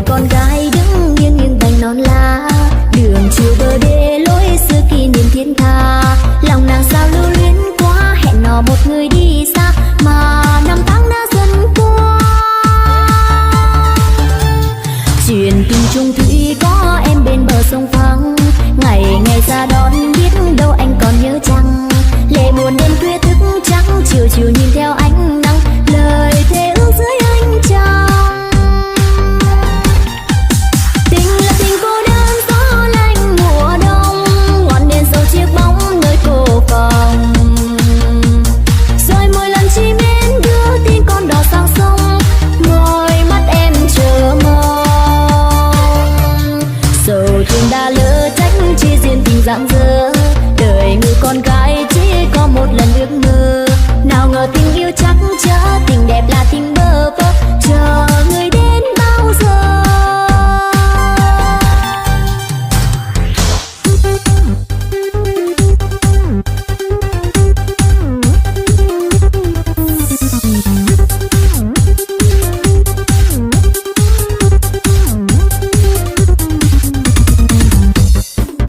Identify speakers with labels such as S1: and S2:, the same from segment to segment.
S1: con gái đứng nghiêng nghiêng cành non lá, đường chiều bờ đê lối xưa kỷ niệm thiên tha. Lòng nàng sao lưu luyến quá, hẹn hò một người đi xa mà năm tháng đã dần qua. Chuyện tình chung thủy có em bên bờ sông vắng, ngày ngày ra đón biết đâu anh còn nhớ chăng. Lệ buồn đêm khuya thức trắng, chiều chiều nhìn theo ánh nắng, lời thề ước dưới ánh trăng. Tình là tình cô đơn gió lạnh mùa đông, ngọn đèn dầu chiếc bóng nơi cổ phòng. Rồi mỗi lần chỉ mến đưa tin con đò sang sông, ngồi mắt em chờ mong. Sầu thương đã lỡ trách chi duyên tình rạng rỡ, đời người con gái chỉ có một lần ước mơ. Nào ngờ tình yêu chắc chở, tình đẹp là tình bơ vơ, chờ người đến bao giờ.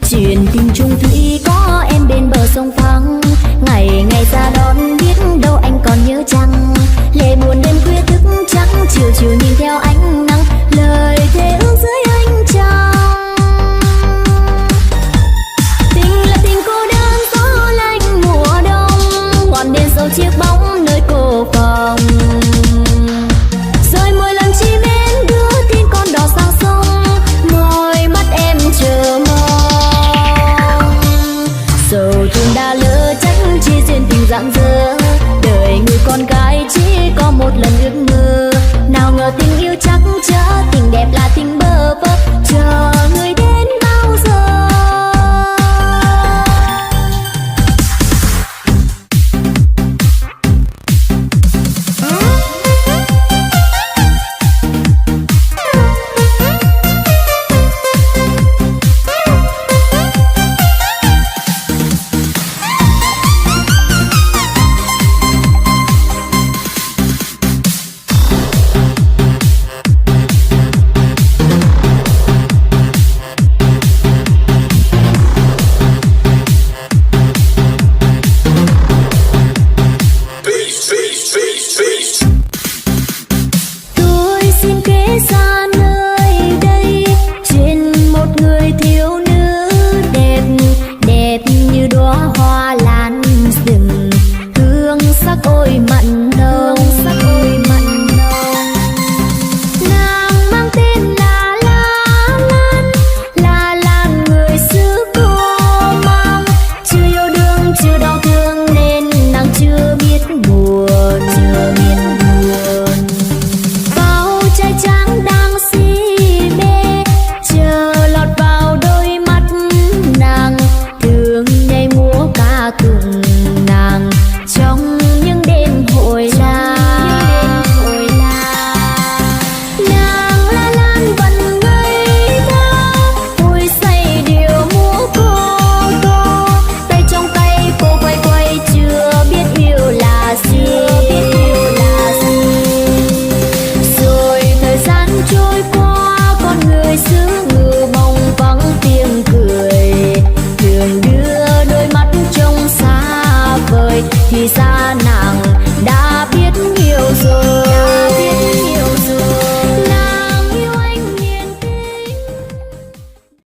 S1: Chuyện tình chung thủy có em bên bờ sông vắng, ngày ngày ra đón biết đâu anh còn nhớ chăng. Lệ buồn đêm khuya thức trắng, chiều chiều nhìn theo ánh nắng, lời thề ước dưới ánh trăng. Tình là tình cô đơn gió lạnh mùa đông, ngọn đèn dầu chiếc bóng nơi cổ phòng. Rồi mỗi lần chỉ mến đưa tin con đò sang sông, ngồi mắt em chờ mong. Sầu thương đã lỡ trách chi duyên tình rạng rỡ, đời người con gái chỉ có một lần ước mơ. Nào ngờ tình yêu chắc chở, tình đẹp là tình bơ vơ, chờ người đến bao giờ. Tôi xin kể ra nơi đây, trên một người thiếu nữ đẹp, đẹp như đóa hoa lan rừng, hương sắc ôi mặn nồng, sắc ôi mặn nồng. Nàng mang tên là La Lan người xứ cô mang. Chưa yêu đương chưa đau thương nên nàng chưa biết buồn, chưa biết buồn. Bao trai tráng đang si mê, chờ lọt vào đôi mắt nàng, thường nhảy múa ca tụng nàng trong những đêm hội la. Nàng La Lan vẫn ngây thơ, vui say điệu múa cô, tay trong tay cô quay quay, chưa biết yêu là gì. Rồi thời gian trôi qua, con người xứ ngự bồng vắng tiếng cười, thường đưa đôi mắt trông xa vời, thì ra nàng